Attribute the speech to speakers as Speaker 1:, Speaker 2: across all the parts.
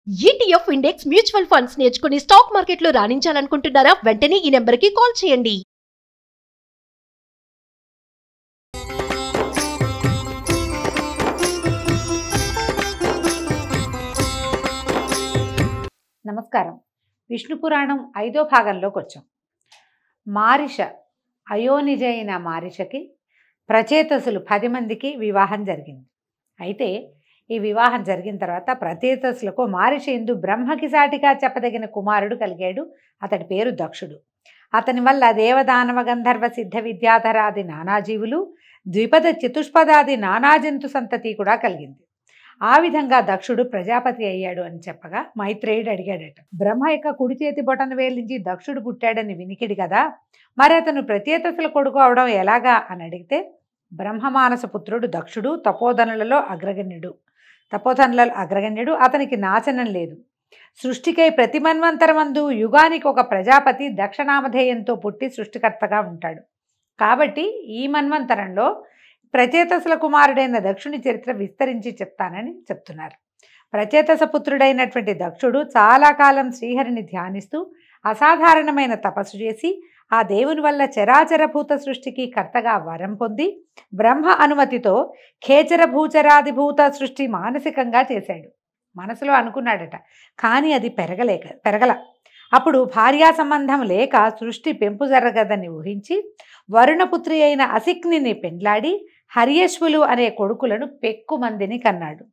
Speaker 1: ETF index mutual funds నేర్చుకుని stock మార్కెట్లో రాణించాలనుకుంటున్నారా? వెంటనే ఈ నెంబర్కి కాల్ చేయండి.
Speaker 2: నమస్కారం. విష్ణు పురాణం 5వ భాగంలోకి వచ్చాం. మారిష అయోనిజైన మారిషకి ప్రచేతసులు 10 మందికి వివాహం జరిగింది. అయితే ఈ వివాహం జరిగిన తర్వాత ప్రచేతసులకు మారిష యందు బ్రహ్మకి సాటిగా చెప్పదగిన కుమారుడు కలిగాడు. అతడి పేరు దక్షుడు. అతని వల్ల దేవదానవ గంధర్వ సిద్ధ విద్యాధరాది నానాజీవులు, ద్విపద చతుష్పదాది నానాజంతు సంతతి కూడా కలిగింది. ఆ విధంగా దక్షుడు ప్రజాపతి అయ్యాడు అని చెప్పగా మైత్రేయుడు అడిగాడట, బ్రహ్మ యొక్క కుడి చేతి బొటన వేలించి దక్షుడు పుట్టాడని వినికిడి కదా, మరి అతను ప్రచేతసుల కొడుకు అవడం ఎలాగా అని అడిగితే, బ్రహ్మమానస పుత్రుడు దక్షుడు తపోధనులలో అగ్రగణ్యుడు. అతనికి నాశనం లేదు. సృష్టికై ప్రతి మన్వంతరమందు యుగానికి ఒక ప్రజాపతి దక్షనామధేయంతో పుట్టి సృష్టికర్తగా ఉంటాడు. కాబట్టి ఈ మన్వంతరంలో ప్రచేతసుల కుమారుడైన దక్షుని చరిత్ర విస్తరించి చెప్తానని చెప్తున్నారు. ప్రచేతస పుత్రుడైనటువంటి దక్షుడు చాలా కాలం శ్రీహరిని ధ్యానిస్తూ అసాధారణమైన తపస్సు చేసి ఆ దేవుని వల్ల చరాచరభూత సృష్టికి కర్తగా వరం పొంది బ్రహ్మ అనుమతితో ఖేచర భూచరాదిభూత సృష్టి మానసికంగా చేశాడు. మనసులో అనుకున్నాడట, కానీ అది పెరగల. అప్పుడు భార్యా సంబంధం లేక సృష్టి పెంపు జరగదని ఊహించి వరుణపుత్రి అయిన అసిక్నిని పెండ్లాడి హర్యశ్వులు అనే కొడుకులను పెక్కుమందిని కన్నాడు.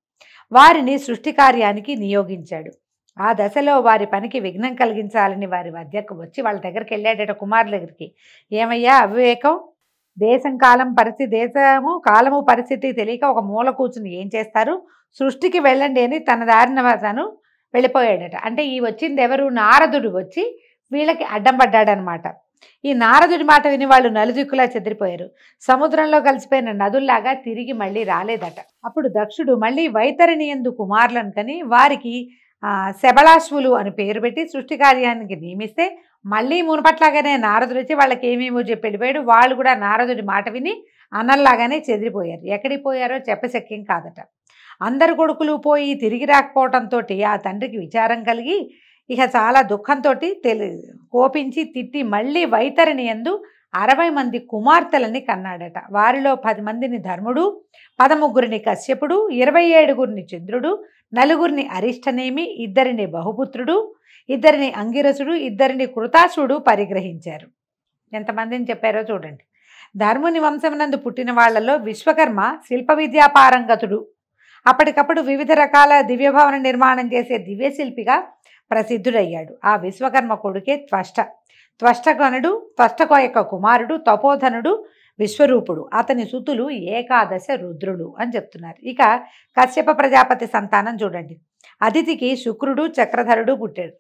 Speaker 2: వారిని సృష్టి కార్యానికి నియోగించాడు. ఆ దశలో వారి పనికి విఘ్నం కలిగించాలని వారి వద్దకు వచ్చి వాళ్ళ దగ్గరికి వెళ్ళాడట, కుమారుల దగ్గరికి. ఏమయ్యా అవివేకం, దేశము కాలము పరిస్థితి తెలియక ఒక మూల కూర్చుని ఏం చేస్తారు, సృష్టికి వెళ్ళండి అని తన దారిన తను వెళ్ళిపోయాడట. అంటే ఈ వచ్చింది ఎవరు? నారదుడు వచ్చి వీళ్ళకి అడ్డం పడ్డాడనమాట. ఈ నారదుడి మాట విని వాళ్ళు నలుదిక్కులా చెదిరిపోయారు. సముద్రంలో కలిసిపోయిన నదుల్లాగా తిరిగి మళ్ళీ రాలేదట. అప్పుడు దక్షుడు మళ్ళీ వైతరిణి యందు కుమారులను కని వారికి శబళాశ్వులు అని పేరు పెట్టి సృష్టి కార్యానికి నియమిస్తే మళ్ళీ మునుపట్లాగానే నారదుడు వచ్చి వాళ్ళకి ఏమేమో చెప్పి వెళ్ళిపోయాడు. వాళ్ళు కూడా నారదుడి మాట విని అన్నల్లాగానే చెదిరిపోయారు. ఎక్కడికి పోయారో చెప్పశక్యం కాదట. అందరు కొడుకులు పోయి తిరిగి రాకపోవడంతో ఆ తండ్రికి విచారం కలిగి ఇక చాలా దుఃఖంతో కోపించి తిట్టి మళ్ళీ వైతరిణి యందు 60 మంది కుమార్తెలని కన్నాడట. వారిలో 10 మందిని ధర్ముడు, 13 కశ్యపుడు, 27 చంద్రుడు, 4 అరిష్టనేమి, 2 బహుపుత్రుడు, 2 అంగిరసుడు, 2 కృతాసుడు పరిగ్రహించారు. ఎంతమందిని చెప్పారో చూడండి. ధర్ముని వంశమునందు పుట్టిన వాళ్లలో విశ్వకర్మ శిల్ప విద్యాపారంగతుడు. అప్పటికప్పుడు వివిధ రకాల దివ్యభవన నిర్మాణం చేసే దివ్యశిల్పిగా ప్రసిద్ధుడయ్యాడు. ఆ విశ్వకర్మ కొడుకే త్వష్టకు యొక్క కుమారుడు తపోధనుడు విశ్వరూపుడు. అతని సుతులు 11 రుద్రులు అని చెప్తున్నారు. ఇక కశ్యప ప్రజాపతి సంతానం చూడండి. అదితికి శుక్రుడు చక్రధరుడు పుట్టాడు.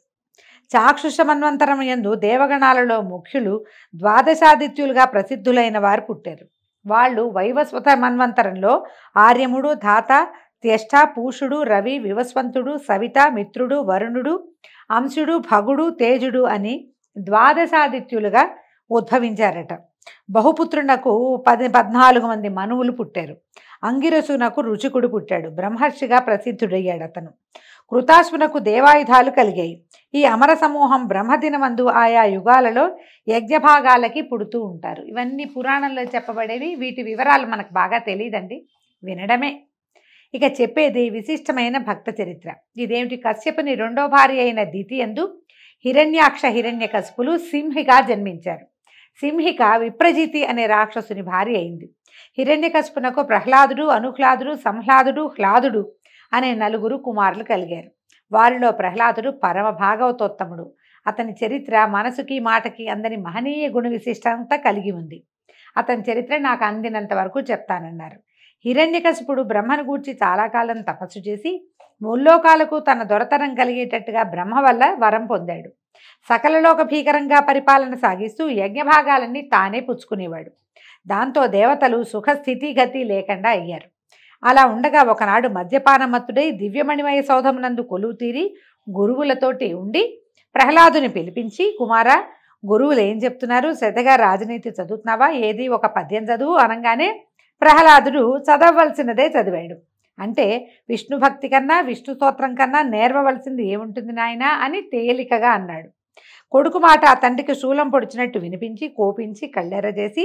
Speaker 2: చాక్షుష మన్వంతరం యందు దేవగణాలలో ముఖ్యులు 12 ప్రసిద్ధులైన వారు పుట్టారు. వాళ్ళు వైవస్వత మన్వంతరంలో ఆర్యముడు, ధాత, త్యష్ట, పూషుడు, రవి, వివస్వంతుడు, సవిత, మిత్రుడు, వరుణుడు, అంశుడు, భగుడు, తేజుడు అని 12 ఉద్భవించారట. బహుపుత్రునకు 14 మంది మనువులు పుట్టారు. అంగిరసునకు రుచికుడు పుట్టాడు. బ్రహ్మర్షిగా ప్రసిద్ధుడయ్యాడు అతను. కృతాశ్వునకు దేవాయుధాలు కలిగాయి. ఈ అమర సమూహం బ్రహ్మదినమందు ఆయా యుగాలలో యజ్ఞభాగాలకి పుడుతూ ఉంటారు. ఇవన్నీ పురాణంలో చెప్పబడేవి. వీటి వివరాలు మనకు బాగా తెలియదండి, వినడమే. ఇక చెప్పేది విశిష్టమైన భక్త చరిత్ర. ఇదేమిటి? కశ్యపుని 2వ భార్య అయిన దితి యందు హిరణ్యాక్ష, హిరణ్యకశిపులు సింహిగా జన్మించారు. సింహిక విప్రజితి అనే రాక్షసుని భార్య అయింది. హిరణ్యకశిపునకు ప్రహ్లాదుడు, అనుహ్లాదుడు, సంహ్లాదుడు, హ్లాదుడు అనే 4 కుమారులు కలిగారు. వారిలో ప్రహ్లాదుడు పరమ భాగవతోత్తముడు. అతని చరిత్ర మనసుకి మాటకి అందని మహనీయ గుణ విశిష్టంతా కలిగి ఉంది. అతని చరిత్ర నాకు అందినంత వరకు చెప్తానన్నారు. హిరణ్యకశిపుడు బ్రహ్మను గూర్చి చాలా కాలం తపస్సు చేసి ముల్లోకాలకు తన దొరతనం కలిగేటట్టుగా బ్రహ్మ వల్ల వరం పొందాడు. సకలలోక భీకరంగా పరిపాలన సాగిస్తూ యజ్ఞభాగాలన్నీ తానే పుచ్చుకునేవాడు. దాంతో దేవతలు సుఖస్థితి గతి లేకుండా అయ్యారు. అలా ఉండగా ఒకనాడు మద్యపానమత్తుడై దివ్యమణిమయ సౌధమునందు కొలువు తీరి గురువులతోటి ఉండి ప్రహ్లాదుని పిలిపించి, కుమారా, గురువులు ఏం చెప్తున్నారు? శ్రద్ధగా రాజనీతి చదువుతున్నావా? ఏది ఒక పద్యం చదువు అనగానే ప్రహ్లాదుడు చదవవలసినదే చదివాడు. అంటే విష్ణు భక్తి కన్నా విష్ణు స్తోత్రం కన్నా నేర్వవలసింది ఏముంటుంది నాయనా అని తేలికగా అన్నాడు. కొడుకు మాట ఆ తండ్రికి శూలం పొడిచినట్టు వినిపించి కోపించి కళ్ళెర్రజేసి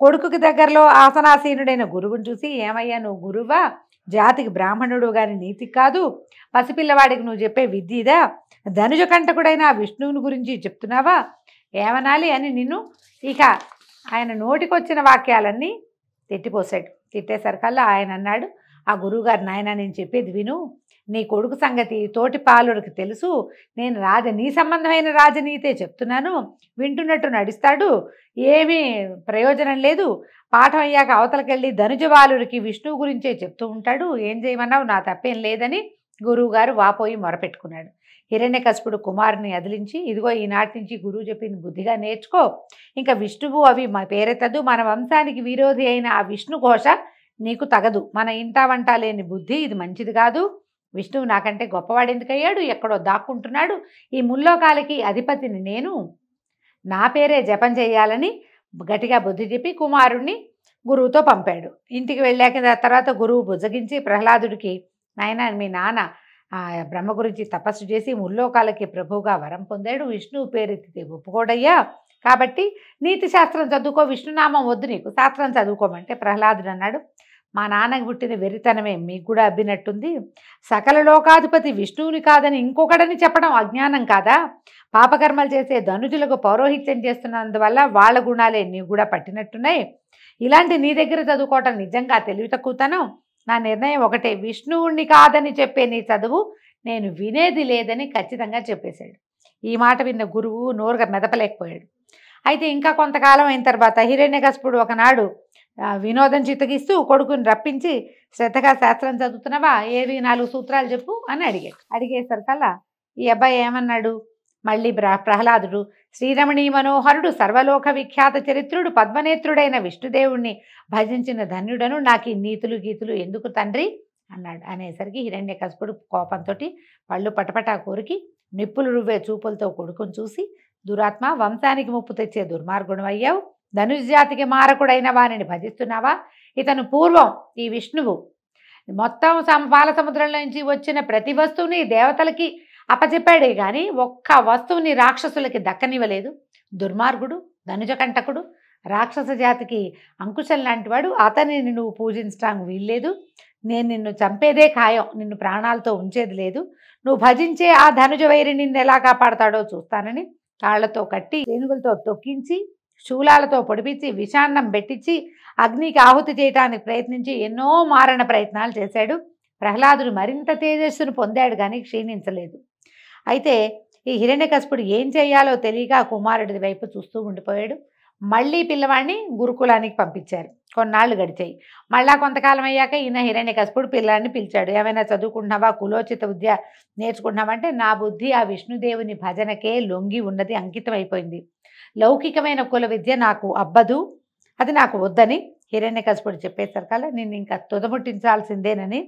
Speaker 2: కొడుకుకి దగ్గరలో ఆసనాసీనుడైన గురువుని చూసి, ఏమయ్యా నువ్వు గురువా? జాతికి బ్రాహ్మణుడు గాని నీతికి కాదు, పసిపిల్లవాడికి నువ్వు చెప్పే విద్య ఇదా? ధనుజ కంటకుడైన ఆ విష్ణువుని గురించి చెప్తున్నావా? ఏమనాలి అని నిన్ను ఇక ఆయన నోటికొచ్చిన వాక్యాలన్నీ తిట్టిపోసాడు. తిట్టేసరికల్లా ఆయన అన్నాడు, ఆ గురువుగారు, నాయన నేను చెప్పేది విను, నీ కొడుకు సంగతి తోటి పాలుడికి తెలుసు, నేను నీ సంబంధమైన రాజనీతే చెప్తున్నాను, వింటున్నట్టు నడుస్తాడు, ఏమీ ప్రయోజనం లేదు, పాఠం అయ్యాక అవతలకెళ్ళి ధనుజవాలుడికి విష్ణువు గురించే చెప్తూ ఉంటాడు, ఏం చేయమన్నావు, నా తప్పేం లేదని గురువుగారు వాపోయి మొరపెట్టుకున్నాడు. హిరణ్యకశిపుడు కుమారుని అదిలించి, ఇదిగో ఈనాటి నుంచి గురువు చెప్పింది బుద్ధిగా నేర్చుకో, ఇంకా విష్ణువు అవి మా పేరెత్తదు, మన వంశానికి విరోధి అయిన ఆ విష్ణు ఘోష నీకు తగదు, మన ఇంటా వంట లేని బుద్ధి ఇది మంచిది కాదు, విష్ణువు నాకంటే గొప్పవాడు ఎందుకయ్యాడు, ఎక్కడో దాక్కుంటున్నాడు, ఈ ముల్లోకాలకి అధిపతిని నేను, నా పేరే జపం చేయాలని గట్టిగా బుద్ధి చెప్పి కుమారుణ్ణి గురువుతో పంపాడు. ఇంటికి వెళ్ళాక తర్వాత గురువు బుజ్జగించి ప్రహ్లాదుడికి, నాయన మీ నాన్న బ్రహ్మ గురించి తపస్సు చేసి ముల్లోకాలకి ప్రభువుగా వరం పొందాడు, విష్ణువు పేరెత్తితే ఒప్పుకోడయ్యా, కాబట్టి నీతి శాస్త్రం చదువుకో, విష్ణునామం వద్దు నీకు, శాస్త్రం చదువుకోమంటే ప్రహ్లాదుడు అన్నాడు, మా నాన్నకి పుట్టిన వెరితనమే మీకు కూడా అబ్బినట్టుంది, సకల లోకాధిపతి విష్ణువుని కాదని ఇంకొకడని చెప్పడం అజ్ఞానం కాదా? పాపకర్మలు చేసే ధనుజులకు పౌరోహిత్యం చేస్తున్నందువల్ల వాళ్ళ గుణాలే నీవు కూడా పట్టినట్టున్నాయి, ఇలాంటి నీ దగ్గర చదువుకోవటం నిజంగా తెలివి తక్కువతనం, నా నిర్ణయం ఒకటే, విష్ణువుణ్ణి కాదని చెప్పే నీ చదువు నేను వినేది లేదని ఖచ్చితంగా చెప్పేశాడు. ఈ మాట విన్న గురువు నోరుగా మెదపలేకపోయాడు. అయితే ఇంకా కొంతకాలం అయిన తర్వాత హిరణ్యకశిపుడు ఒకనాడు వినోదం చిత్తగిస్తూ కొడుకుని రప్పించి, శ్రద్ధగా శాస్త్రం చదువుతున్నావా, ఏవి 4 సూత్రాలు చెప్పు అని అడిగాడు. అడిగేసరికల్లా ఈ అబ్బాయి ఏమన్నాడు, మళ్ళీ ప్రహ్లాదుడు, శ్రీరమణీ మనోహరుడు సర్వలోక విఖ్యాత చరిత్రుడు పద్మనేత్రుడైన విష్ణుదేవుణ్ణి భజించిన ధన్యుడను, నాకు ఈ నీతులు గీతులు ఎందుకు తండ్రి అన్నాడు. అనేసరికి హిరణ్యకశిపుడు కోపంతో పళ్ళు పటపటా కోరికి నిప్పులు రువ్వే చూపులతో కొడుకుని చూసి, దురాత్మ, వంశానికి ముప్పు తెచ్చే దుర్మార్గుడు అయ్యావు, ధనుజాతికి మారకుడైన వారిని భజిస్తున్నావా? ఇతను పూర్వం ఈ విష్ణువు మొత్తం పాల సముద్రంలో నుంచి వచ్చిన ప్రతి వస్తువుని దేవతలకి అప్పచెప్పాడే కానీ ఒక్క వస్తువుని రాక్షసులకి దక్కనివ్వలేదు. దుర్మార్గుడు, ధనుజకంటకుడు, రాక్షస జాతికి అంకుశం లాంటివాడు, అతనిని నువ్వు పూజించడానికి వీల్లేదు, నేను నిన్ను చంపేదే ఖాయం, నిన్ను ప్రాణాలతో ఉంచేది లేదు, నువ్వు భజించే ఆ ధనుజ వైరి నిన్ను ఎలా కాపాడతాడో చూస్తానని కాళ్లతో కట్టి ఏనుగులతో తొక్కించి శూలాలతో పొడిపించి విషాన్నం పెట్టించి అగ్నికి ఆహుతి చేయడానికి ప్రయత్నించి ఎన్నో మారణ ప్రయత్నాలు చేశాడు. ప్రహ్లాదుడు మరింత తేజస్సును పొందాడు కానీ క్షీణించలేదు. అయితే ఈ హిరణ్యకశిపుడు ఏం చేయాలో తెలియక కుమారుడి వైపు చూస్తూ ఉండిపోయాడు. మళ్ళీ పిల్లవాడిని గురుకులానికి పంపించారు. కొన్నాళ్ళు గడిచాయి. మళ్ళా కొంతకాలం అయ్యాక ఈయన హిరణ్యకశిపుడు పిల్లాడిని పిలిచాడు. ఏమైనా చదువుకుంటున్నావా, కులోచిత విద్య నేర్చుకుంటున్నావంటే, నా బుద్ధి ఆ విష్ణుదేవుని భజనకే లొంగి ఉన్నది, అంకితం అయిపోయింది, లౌకికమైన కుల విద్య నాకు అబ్బదు, అది నాకు వద్దని హిరణ్యకశిపుడు చెప్పేసరికల్లా నిన్ను ఇంకా తుదముట్టించాల్సిందేనని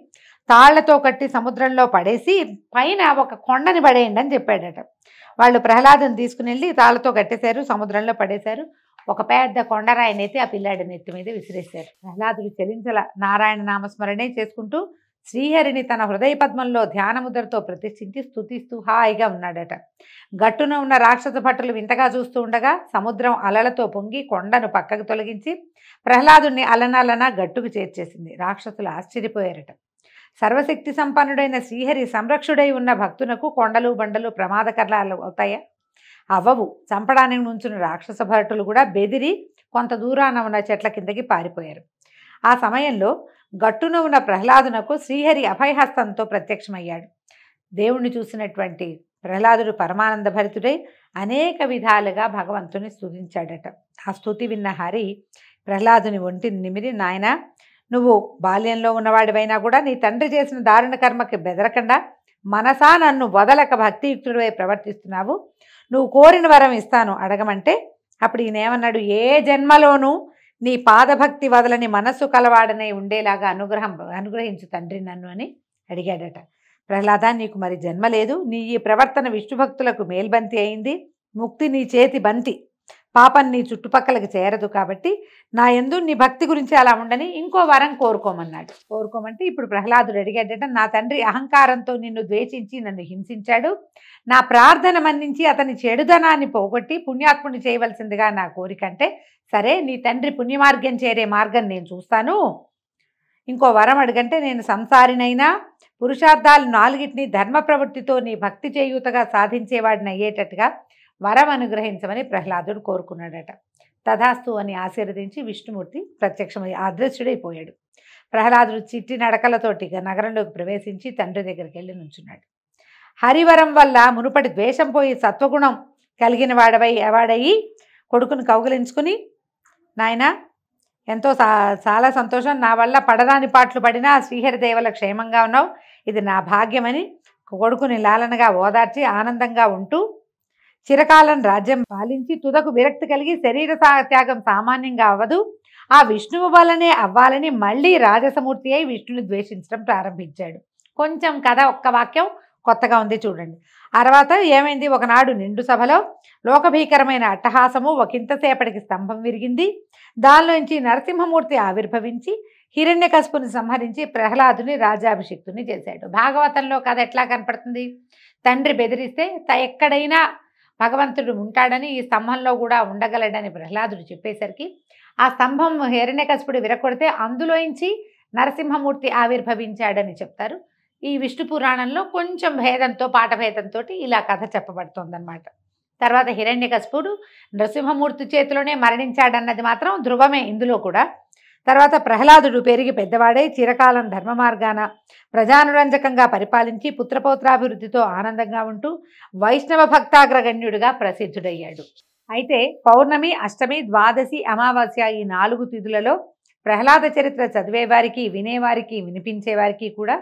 Speaker 2: తాళ్లతో కట్టి సముద్రంలో పడేసి పైన ఒక కొండని పడేయండి అని చెప్పాడట. వాళ్ళు ప్రహ్లాదుని తీసుకుని వెళ్ళి తాళ్లతో కట్టేశారు, సముద్రంలో పడేశారు. ఒక పెద్ద కొండరాయినైతే ఆ పిల్లాడి నెత్తి మీద విసిరేశారు. ప్రహ్లాదుడు చలించల, నారాయణ నామస్మరణే చేసుకుంటూ శ్రీహరిని తన హృదయ పద్మంలో ధ్యానముద్రతో ప్రతిష్ఠించి స్తుతిస్తూ హాయిగా ఉన్నాడట. గట్టున ఉన్న రాక్షస భటులు వింతగా చూస్తూ ఉండగా సముద్రం అలలతో పొంగి కొండను పక్కకు తొలగించి ప్రహ్లాదుని అలనలన గట్టుకు చేర్చేసింది. రాక్షసులు ఆశ్చర్యపోయారట. సర్వశక్తి సంపన్నుడైన శ్రీహరి సంరక్షుడై ఉన్న భక్తునకు కొండలు బండలు ప్రమాదకరాలు అవుతాయా? అవ్వవు. చంపడానికి నుంచున్న రాక్షస భటులు కూడా బెదిరి కొంత దూరాన ఉన్న చెట్ల కిందకి పారిపోయారు. ఆ సమయంలో గట్టున ఉన్న ప్రహ్లాదునకు శ్రీహరి అభయహస్తంతో ప్రత్యక్షమయ్యాడు. దేవుణ్ణి చూసినటువంటి ప్రహ్లాదుడు పరమానంద భరితుడై అనేక విధాలుగా భగవంతుని స్తుతించాడట. ఆ స్తుతి విన్న హరి ప్రహ్లాదుని ఒంటిని నిమిరి, నాయనా, నువ్వు బాల్యంలో ఉన్నవాడివైనా కూడా నీ తండ్రి చేసిన దారుణ కర్మకి బెదరకుండా మనసా నన్ను వదలక భక్తియుక్తుడివై ప్రవర్తిస్తున్నావు, నువ్వు కోరిన వరం ఇస్తాను అడగమంటే, అప్పుడు ఈయనేమన్నాడు, ఏ జన్మలోనూ నీ పాదభక్తి వదలని మనస్సు కలవాడనే ఉండేలాగా అనుగ్రహించు తండ్రి నన్ను అని అడిగాడట. ప్రహ్లాద, నీకు మరి జన్మ లేదు, నీ ఈ ప్రవర్తన విష్ణు భక్తులకు మేల్బంతి అయింది, ముక్తి నీ చేతి బంతి, పాపం నీ చుట్టుపక్కలకి చేరదు. కాబట్టి నా యందు నీ భక్తి గురించి అలా ఉండని ఇంకో వరం కోరుకోమన్నాడు. కోరుకోమంటే ఇప్పుడు ప్రహ్లాదుడు అడిగాడట, నా తండ్రి అహంకారంతో నిన్ను ద్వేషించి నన్ను హింసించాడు. నా ప్రార్థన మన్నించి అతని చెడుదనాన్ని పోగొట్టి పుణ్యాత్ముని చేయవలసిందిగా నా కోరిక. అంటే సరే, నీ తండ్రి పుణ్యమార్గం చేరే మార్గం నేను చూస్తాను. ఇంకో వరం అడగంటే నేను సంసారినైనా పురుషార్థాలు 4టిని ధర్మ ప్రవృత్తితో నీ భక్తి చేయూతగా సాధించేవాడిని అయ్యేటట్టుగా వరం అనుగ్రహించమని ప్రహ్లాదుడు కోరుకున్నాడట. తథాస్తు అని ఆశీర్వదించి విష్ణుమూర్తి ప్రత్యక్షమై అదృశ్యుడైపోయాడు. ప్రహ్లాదుడు చిట్టి నడకలతోటి నగరంలోకి ప్రవేశించి తండ్రి దగ్గరికి వెళ్ళి నుంచున్నాడు. హరివరం వల్ల మునుపటి ద్వేషం పోయి సత్వగుణం కలిగిన వాడయి కొడుకును కౌగిలించుకుని, నాయనా ఎంతో చాలా సంతోషం, నా వల్ల పడరాని పాటలు పడినా శ్రీహరిదేవల క్షేమంగా ఉన్నావు, ఇది నా భాగ్యమని కొడుకుని లాలనగా ఓదార్చి ఆనందంగా ఉంటూ చిరకాలం రాజ్యం పాలించి తుదకు విరక్తి కలిగి శరీర త్యాగం సామాన్యంగా అవ్వదు, ఆ విష్ణువు వల్లనే అవ్వాలని మళ్ళీ రాజసమూర్తి అయి విష్ణుని ద్వేషించడం ప్రారంభించాడు. కొంచెం కథ ఒక్క వాక్యం కొత్తగా ఉంది చూడండి. తర్వాత ఏమైంది, ఒకనాడు నిండు సభలో లోకభీకరమైన అట్టహాసము ఒకంతసేపటికి స్తంభం విరిగింది. దానిలోంచి నరసింహమూర్తి ఆవిర్భవించి హిరణ్యకశిపుని సంహరించి ప్రహ్లాదుని రాజాభిషిక్తుని చేశాడు. భాగవతంలో కథ ఎట్లా కనపడుతుంది, తండ్రి బెదిరిస్తే ఎక్కడైనా భగవంతుడు ఉంటాడని ఈ స్తంభంలో కూడా ఉండగలడని ప్రహ్లాదుడు చెప్పేసరికి ఆ స్తంభం హిరణ్యకశిపుడు విరగొడితే అందులోంచి నరసింహమూర్తి ఆవిర్భవించాడని చెప్తారు. ఈ విష్ణు పురాణంలో కొంచెం భేదంతో పాఠభేదంతో ఇలా కథ చెప్పబడుతోందన్నమాట. తర్వాత హిరణ్యకశిపుడు నరసింహమూర్తి చేతిలోనే మరణించాడన్నది మాత్రం ధృవమే ఇందులో కూడా. తర్వాత ప్రహ్లాదుడు పెరిగి పెద్దవాడై చిరకాలం ధర్మ మార్గాన ప్రజానురంజకంగా పరిపాలించి పుత్రపౌత్రాభివృద్ధితో ఆనందంగా ఉంటూ వైష్ణవ భక్తాగ్రగణ్యుడిగా ప్రసిద్ధుడయ్యాడు. అయితే పౌర్ణమి, అష్టమి, ద్వాదశి, అమావాస్య ఈ 4 తిథులలో ప్రహ్లాద చరిత్ర చదివేవారికి, వినేవారికి, వినిపించేవారికి కూడా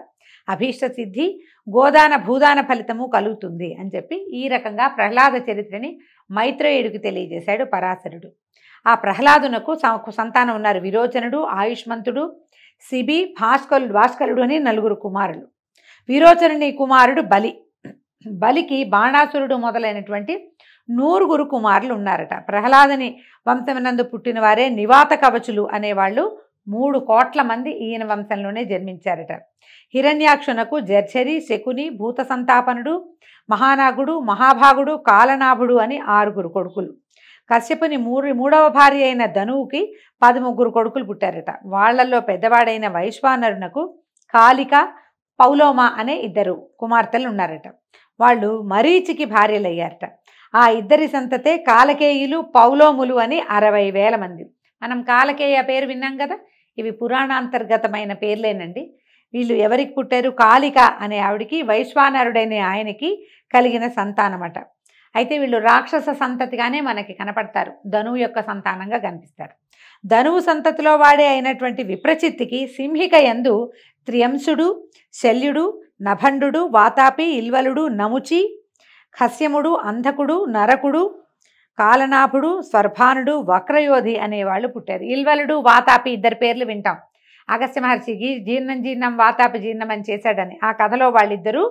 Speaker 2: అభీష్ట సిద్ధి, గోదాన భూదాన ఫలితము కలుగుతుంది అని చెప్పి ఈ రకంగా ప్రహ్లాద చరిత్రని మైత్రేయుడికి తెలియజేశాడు పరాశరుడు. ఆ ప్రహ్లాదునకు సంతానం ఉన్నారు. విరోచనుడు, ఆయుష్మంతుడు, శిబి, భాస్కరుడు అని 4 కుమారులు. విరోచనుని కుమారుడు బలి. బలికి బాణాసురుడు మొదలైనటువంటి 100 కుమారులు ఉన్నారట. ప్రహ్లాదుని వంశమునందు పుట్టిన వారే నివాత కవచులు అనేవాళ్ళు 3 కోట్ల మంది ఈయన వంశంలోనే జన్మించారట. హిరణ్యాక్షునకు జర్ఝరి, శకుని, భూత సంతాపనుడు, మహానాగుడు, మహాభాగుడు, కాలనాభుడు అని 6 కొడుకులు. కశ్యపుని మూడవ భార్య అయిన ధనువుకి 13 కొడుకులు పుట్టారట. వాళ్లలో పెద్దవాడైన వైశ్వానరునకు కాళిక, పౌలోమ అనే 2 కుమార్తెలు ఉన్నారట. వాళ్ళు మరీచికి భార్యలయ్యారట. ఆ 2 సంతతే కాలకేయులు, పౌలోములు అని 60,000 మంది. మనం కాలకేయ పేరు విన్నాం కదా, ఇవి పురాణాంతర్గతమైన పేర్లేనండి. వీళ్ళు ఎవరికి పుట్టారు, కాళిక అనే ఆవిడికి వైశ్వానరుడైన ఆయనకి కలిగిన సంతానమట. అయితే వీళ్ళు రాక్షస సంతతిగానే మనకి కనపడతారు, ధనువు యొక్క సంతానంగా కనిపిస్తారు. ధనువు సంతతిలో వాడే అయినటువంటి విప్రచిత్తికి సింహిక యందు త్రియంసుడు, శల్యుడు, నభండు, వాతాపి, ఇల్వలుడు, నముచి, ఖస్యముడు, అంధకుడు, నరకుడు, కాలనాభుడు, స్వర్భానుడు, వక్రయోధి అనేవాళ్ళు పుట్టారు. ఇల్వలుడు, వాతాపి 2 పేర్లు వింటాం. అగస్త్య మహర్షికి జీర్ణం వాతాపి జీర్ణం అని చేశాడని ఆ కథలో వాళ్ళిద్దరూ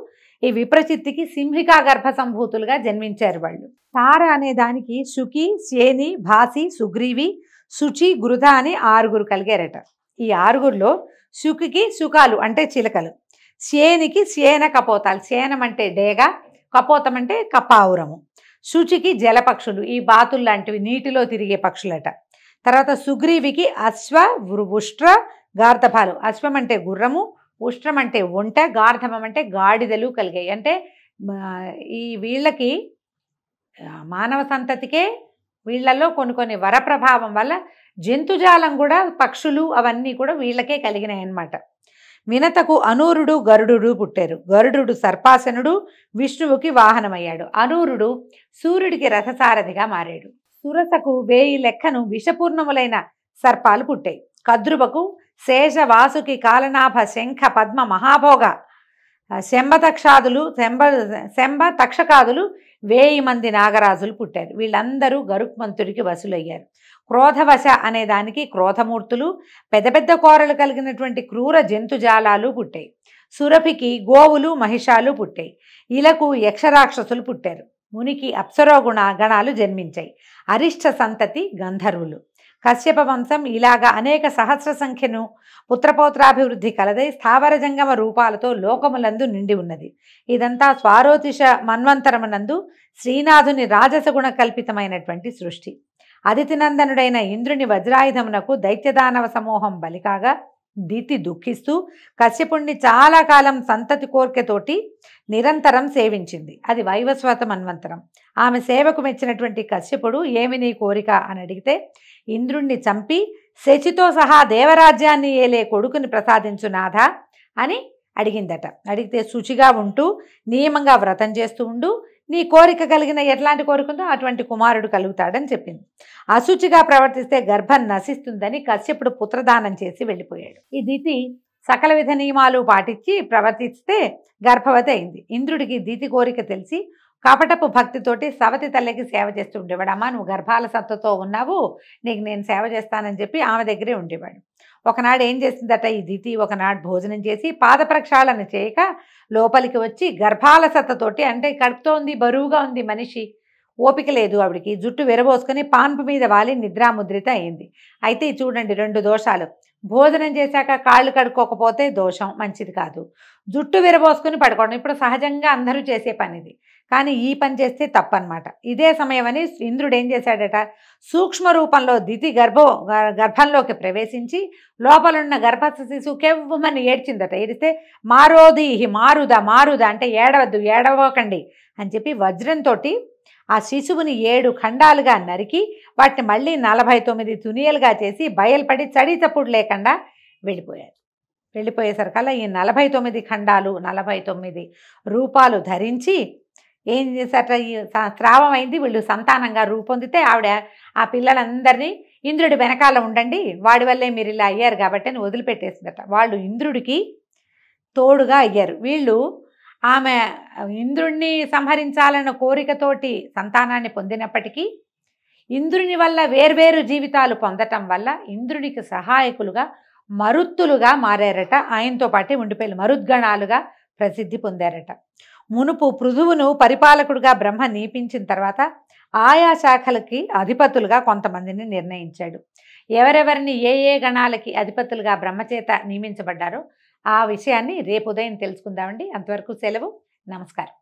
Speaker 2: ఈ విప్రచిత్తికి సింహికా గర్భ సంభూతులుగా జన్మించారు. వాళ్ళు తార అనే దానికి శుకి, శేని, భాసి, సుగ్రీవి, శుచి, గృధ అని 6 కలిగారట. ఈ 6లో శుకికి శుకాలు అంటే చిలకలు, శేనికి శేన కపోతాలు, శేనం అంటే డేగ, కపోతం అంటే కపావురము, శుచికి జలపక్షులు, ఈ బాతులు లాంటివి నీటిలో తిరిగే పక్షులట. తర్వాత సుగ్రీవికి అశ్వ, ఉష్ట్ర, గార్ధపాలు. అశ్వం అంటే గుర్రము, ఉష్ట్రం అంటే ఒంట, గార్ధమం అంటే గాడిదలు కలిగాయి. అంటే ఈ వీళ్ళకి మానవ సంతతికే వీళ్ళల్లో కొన్ని వరప్రభావం వల్ల జంతుజాలం కూడా, పక్షులు అవన్నీ కూడా వీళ్ళకే కలిగినాయి అన్నమాట. వినతకు అనూరుడు, గరుడు పుట్టారు. గరుడు సర్పాసనుడు, విష్ణువుకి వాహనమయ్యాడు. అనూరుడు సూర్యుడికి రథసారథిగా మారాడు. సురసకు 1000 లెక్కను విషపూర్ణములైన సర్పాలు పుట్టాయి. కద్రుబకు శేష, వాసుకి, కాలనాభ, శంఖ, పద్మ, మహాభోగ, శంభ తక్షకాదులు 1000 మంది నాగరాజులు పుట్టారు. వీళ్ళందరూ గరుత్మంతుడికి వసులయ్యారు. క్రోధవశ అనే దానికి క్రోధమూర్తులు, పెద్ద పెద్ద కోరలు కలిగినటువంటి క్రూర జంతుజాలాలు పుట్టాయి. సురభికి గోవులు, మహిషాలు పుట్టాయి. ఇలకు యక్షరాక్షసులు పుట్టారు. మునికి అప్సరోగుణ గణాలు జన్మించాయి. అరిష్ట సంతతి గంధర్వులు. కశ్యప వంశం ఇలాగా అనేక సహస్ర సంఖ్యను పుత్రపౌత్రాభివృద్ధి కలదై స్థావర జంగమ రూపాలతో లోకములందు నిండి ఉన్నది. ఇదంతా స్వారోతిష మన్వంతరమునందు శ్రీనాథుని రాజసగుణ కల్పితమైనటువంటి సృష్టి. అదితినందనుడైన ఇంద్రుని వజ్రాయుధమునకు దైత్యదానవ సమూహం బలికాగా దితి దుఃఖిస్తూ కశ్యపుణ్ణి చాలా కాలం సంతతి కోర్కెతోటి నిరంతరం సేవించింది. అది వైవస్వత మన్వంతరం. ఆమె సేవకు మెచ్చినటువంటి కశ్యపుడు ఏమి నీ కోరిక అని అడిగితే ఇంద్రుణ్ణి చంపి శచితో సహా దేవరాజ్యాన్ని ఏలే కొడుకుని ప్రసాదించు నాథ అని అడిగిందట. అడిగితే శుచిగా ఉంటూ నియమంగా వ్రతం చేస్తూ ఉండు, నీ కోరిక కలిగిన ఎట్లాంటి కోరిక ఉందో అటువంటి కుమారుడు కలుగుతాడని చెప్పింది. అశుచిగా ప్రవర్తిస్తే గర్భం నశిస్తుందని కశ్యపుడు పుత్రదానం చేసి వెళ్ళిపోయాడు. ఈ దితి సకల విధ నియమాలు పాటించి ప్రవర్తిస్తే గర్భవతి అయింది. ఇంద్రుడికి దితి కోరిక తెలిసి కపటపు భక్తితోటి సవతి తల్లికి సేవ చేస్తూ ఉండేవాడు. అమ్మ నువ్వు గర్భాల సత్తతో ఉన్నావు, నీకు నేను సేవ చేస్తానని చెప్పి ఆమె దగ్గరే ఉండేవాడు. ఒకనాడు ఏం చేసిందట ఈ దితి, ఒకనాడు భోజనం చేసి పాద ప్రక్షాళన చేయక లోపలికి వచ్చి గర్భాల సత్తతోటి, అంటే కడుపుతోంది, బరువుగా ఉంది మనిషి, ఓపిక లేదు ఆవిడికి, జుట్టు విరబోసుకొని పాన్పు మీద వాలి నిద్రాముద్రిత అయింది. అయితే చూడండి 2 దోషాలు. భోజనం చేశాక కాళ్ళు కడుక్కోకపోతే దోషం, మంచిది కాదు. జుట్టు విరబోసుకొని పడుకోవడం ఇప్పుడు సహజంగా అందరూ చేసే పని ఇది, కానీ ఈ పని చేస్తే తప్పనమాట. ఇదే సమయమని ఇంద్రుడు ఏం చేశాడట, సూక్ష్మ రూపంలో దితి గర్భంలోకి ప్రవేశించి లోపలున్న గర్భస్థ శిశువు కెవ్వమని ఏడ్చిందట. ఏడిస్తే మారోదీహి మారుదా మారుదా అంటే ఏడవద్దు, ఏడవకండి అని చెప్పి వజ్రంతో ఆ శిశువుని 7 ఖండాలుగా నరికి వాటిని మళ్ళీ 49 తునియలుగా చేసి బయలుపడి చడి చప్పుడు లేకుండా వెళ్ళిపోయారు. వెళ్ళిపోయేసరికల్లా ఈ 49 ఖండాలు 49 రూపాలు ధరించి ఏం చేశారట, ఈ స్రావం అయింది, వీళ్ళు సంతానంగా రూపొందితే ఆవిడ ఆ పిల్లలందరినీ ఇంద్రుడి వెనకాల ఉండండి, వాడి వల్లే మీరు ఇలా అయ్యారు కాబట్టి అని వదిలిపెట్టేసిందట. వాళ్ళు ఇంద్రుడికి తోడుగా అయ్యారు. వీళ్ళు ఆమె ఇంద్రుణ్ణి సంహరించాలన్న కోరికతోటి సంతానాన్ని పొందినప్పటికీ ఇంద్రుని వల్ల వేర్వేరు జీవితాలు పొందటం వల్ల ఇంద్రునికి సహాయకులుగా మరుత్తులుగా మారారట. ఆయనతో పాటే ఉండిపోయి మరుద్గణాలుగా ప్రసిద్ధి పొందారట. మునుపు పృథువును పరిపాలకుడుగా బ్రహ్మ నియమించిన తర్వాత ఆయా శాఖలకి అధిపతులుగా కొంతమందిని నిర్ణయించాడు. ఎవరెవరిని ఏ ఏ గణాలకి అధిపతులుగా బ్రహ్మచేత నియమించబడ్డారో ఆ విషయాన్ని రేపు ఉదయం తెలుసుకుందామండి. అంతవరకు సెలవు, నమస్కారం.